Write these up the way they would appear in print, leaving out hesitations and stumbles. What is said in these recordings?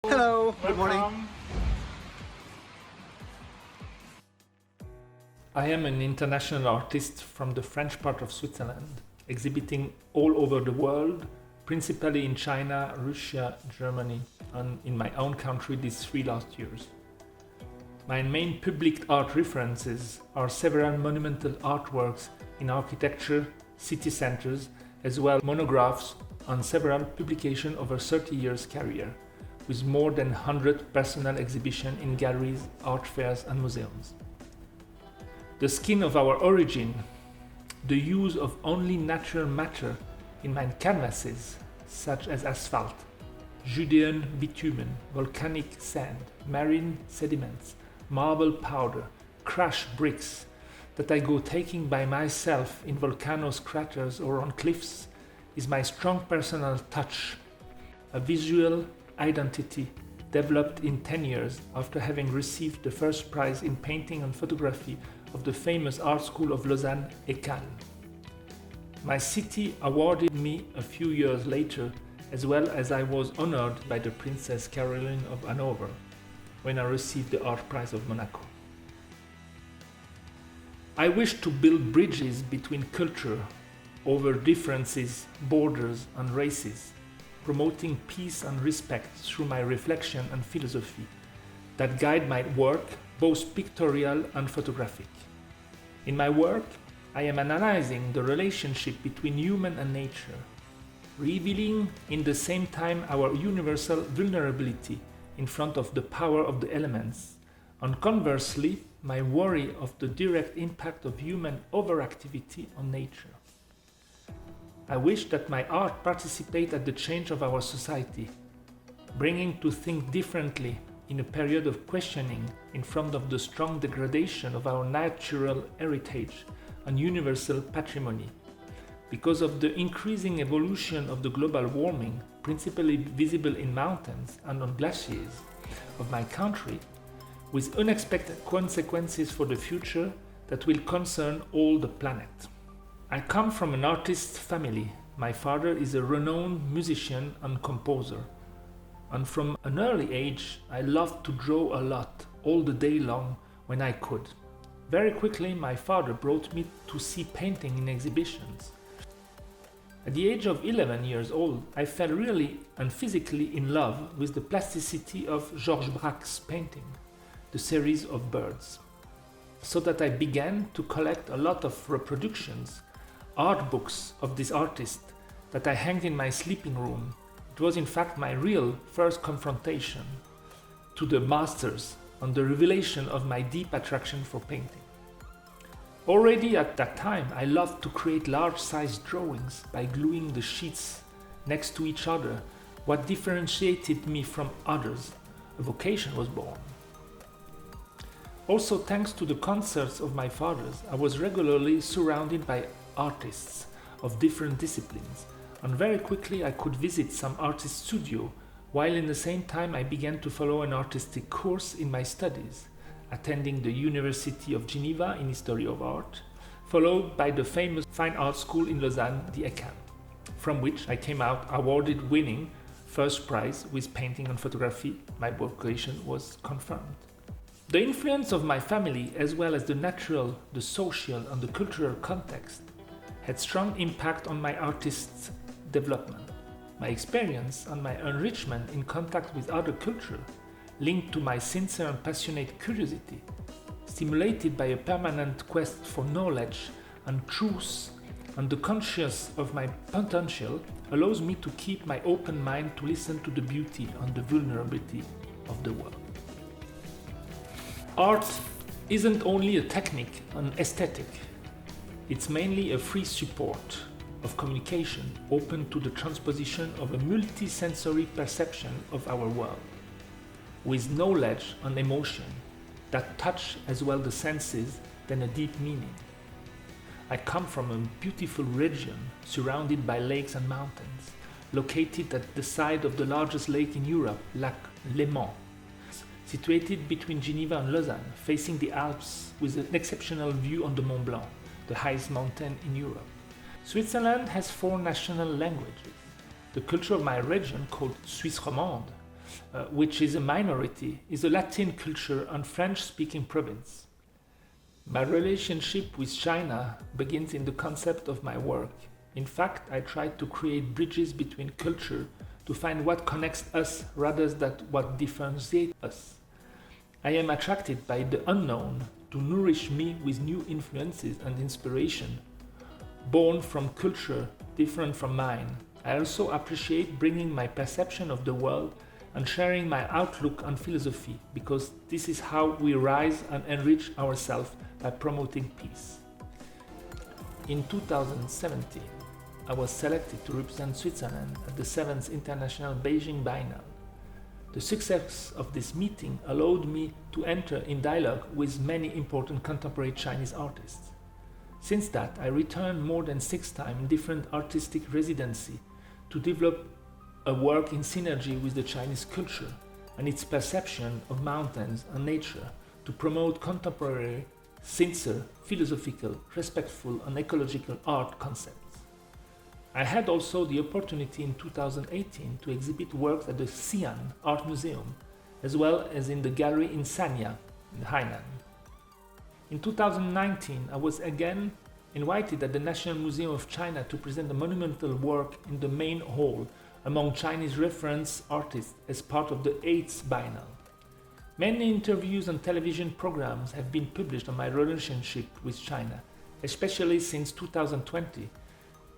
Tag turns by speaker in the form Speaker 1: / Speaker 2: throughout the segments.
Speaker 1: Hello, good morning.
Speaker 2: I am an international artist from the French part of Switzerland, exhibiting all over the world, principally in China, Russia, Germany, and in my own country these 3 last years. My main public art references are several monumental artworks in architecture, city centers, as well monographs and several publications over 30 years career, with more than 100 personal exhibitions in galleries, art fairs and museums. The skin of our origin, the use of only natural matter in my canvases, such as asphalt, Judean bitumen, volcanic sand, marine sediments, marble powder, crushed bricks that I go taking by myself in volcanoes, craters or on cliffs, is my strong personal touch, a visual identity developed in 10 years after having received the first prize in painting and photography of the famous art school of Lausanne et Cannes. My city awarded me a few years later, as well as I was honored by the Princess Caroline of Hanover when I received the Art Prize of Monaco. I wish to build bridges between culture over differences, borders and races, promoting peace and respect through my reflection and philosophy that guide my work, both pictorial and photographic. In my work, I am analyzing the relationship between human and nature, revealing in the same time our universal vulnerability in front of the power of the elements, and conversely, my worry of the direct impact of human overactivity on nature. I wish that my art participate at the change of our society, bringing to think differently in a period of questioning in front of the strong degradation of our natural heritage and universal patrimony. Because of the increasing evolution of the global warming, principally visible in mountains and on glaciers of my country, with unexpected consequences for the future that will concern all the planet. I come from an artist family. My father is a renowned musician and composer. And from an early age, I loved to draw a lot, all the day long when I could. Very quickly, my father brought me to see painting in exhibitions. At the age of 11 years old, I fell really and physically in love with the plasticity of Georges Braque's painting, the series of birds. So that I began to collect a lot of reproductions, art books of this artist that I hanged in my sleeping room. It was in fact my real first confrontation to the masters and the revelation of my deep attraction for painting. Already at that time, I loved to create large-sized drawings by gluing the sheets next to each other. What differentiated me from others, a vocation was born. Also, thanks to the concerts of my fathers, I was regularly surrounded by artists of different disciplines, and very quickly I could visit some artist studio, while in the same time I began to follow an artistic course in my studies, attending the University of Geneva in History of Art, followed by the famous Fine Art School in Lausanne, the ECAN, from which I came out awarded winning first prize with painting and photography. My vocation was confirmed. The influence of my family, as well as the natural, the social and the cultural context, had strong impact on my artist's development. My experience and my enrichment in contact with other culture, linked to my sincere and passionate curiosity, stimulated by a permanent quest for knowledge and truth and the conscious of my potential, allows me to keep my open mind to listen to the beauty and the vulnerability of the world. Art isn't only a technique and aesthetic, it's mainly a free support of communication open to the transposition of a multi-sensory perception of our world, with knowledge and emotion that touch as well the senses than a deep meaning. I come from a beautiful region surrounded by lakes and mountains, located at the side of the largest lake in Europe, Lac Léman, situated between Geneva and Lausanne, facing the Alps with an exceptional view on the Mont Blanc, the highest mountain in Europe. Switzerland has 4 national languages. The culture of my region, called Suisse romande, which is a minority, is a Latin culture and French-speaking province. My relationship with China begins in the concept of my work. In fact, I try to create bridges between culture to find what connects us rather than what differentiates us. I am attracted by the unknown to nourish me with new influences and inspiration, born from culture different from mine. I also appreciate bringing my perception of the world and sharing my outlook on philosophy, because this is how we rise and enrich ourselves by promoting peace. In 2017, I was selected to represent Switzerland at the 7th International Beijing Biennale. The success of this meeting allowed me to enter in dialogue with many important contemporary Chinese artists. Since that, I returned more than 6 times in different artistic residency to develop a work in synergy with the Chinese culture and its perception of mountains and nature to promote contemporary, sincere, philosophical, respectful and ecological art concepts. I had also the opportunity in 2018 to exhibit works at the Xi'an Art Museum, as well as in the gallery in Sanya, in Hainan. In 2019, I was again invited at the National Museum of China to present a monumental work in the main hall among Chinese reference artists as part of the 8th Biennale. Many interviews and television programs have been published on my relationship with China, especially since 2020,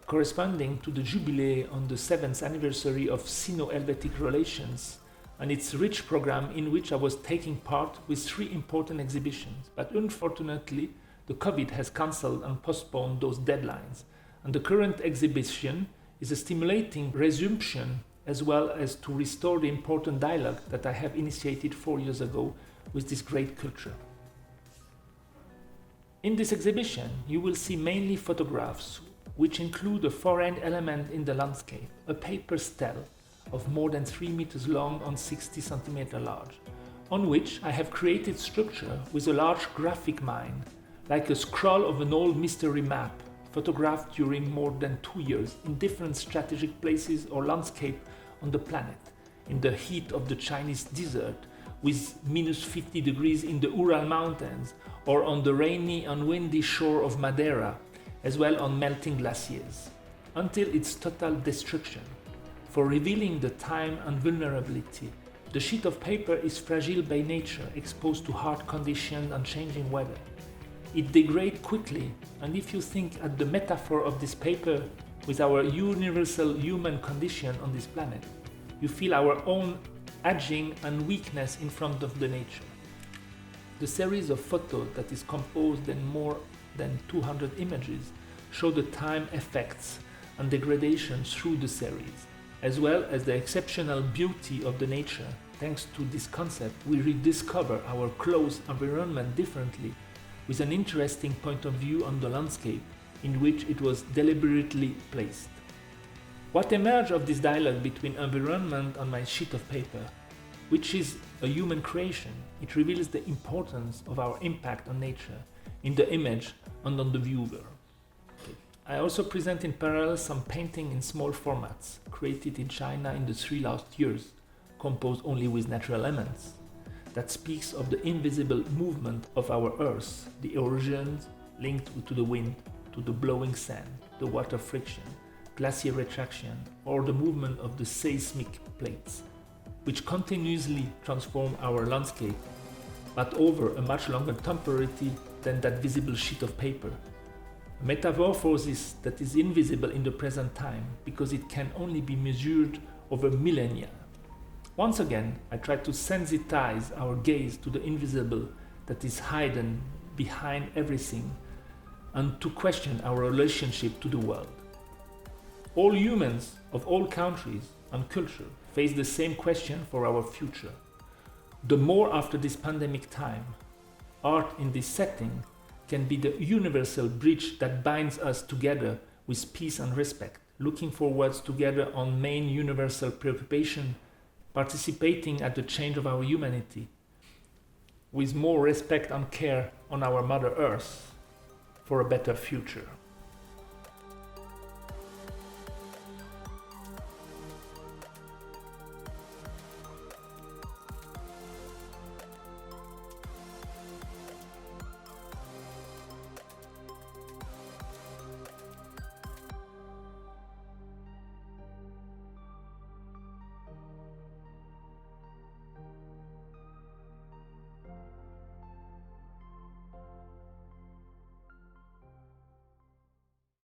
Speaker 2: corresponding to the jubilee on the 7th anniversary of Sino-Helvetic relations and its rich program in which I was taking part with 3 important exhibitions. But unfortunately, the COVID has cancelled and postponed those deadlines, and the current exhibition is a stimulating resumption as well as to restore the important dialogue that I have initiated 4 years ago with this great culture. In this exhibition, you will see mainly photographs which include a foreign element in the landscape, a paper stele of more than 3 meters long and 60 centimeters large, on which I have created structure with a large graphic mind, like a scroll of an old mystery map, photographed during more than 2 years in different strategic places or landscape on the planet, in the heat of the Chinese desert, with minus 50 degrees in the Ural Mountains, or on the rainy and windy shore of Madeira, as well on melting glaciers, until its total destruction. For revealing the time and vulnerability, the sheet of paper is fragile by nature, exposed to hard conditions and changing weather. It degrades quickly, and if you think at the metaphor of this paper with our universal human condition on this planet, you feel our own aging and weakness in front of the nature. The series of photos that is composed in more than 200 images show the time effects and degradation through the series, as well as the exceptional beauty of the nature. Thanks to this concept, we rediscover our close environment differently, with an interesting point of view on the landscape in which it was deliberately placed. What emerged of this dialogue between environment and my sheet of paper, which is a human creation, it reveals the importance of our impact on nature, in the image and on the viewer. I also present in parallel some painting in small formats, created in China in the 3 last years, composed only with natural elements, that speaks of the invisible movement of our earth, the erosions linked to the wind, to the blowing sand, the water friction, glacier retraction, or the movement of the seismic plates, which continuously transform our landscape, but over a much longer temporality than that visible sheet of paper. A metamorphosis that is invisible in the present time, because it can only be measured over millennia. Once again, I try to sensitize our gaze to the invisible that is hidden behind everything, and to question our relationship to the world. All humans of all countries and culture face the same question for our future. The more after this pandemic time, art in this setting can be the universal bridge that binds us together with peace and respect, looking forwards together on main universal preoccupation, participating at the change of our humanity, with more respect and care on our Mother Earth for a better future.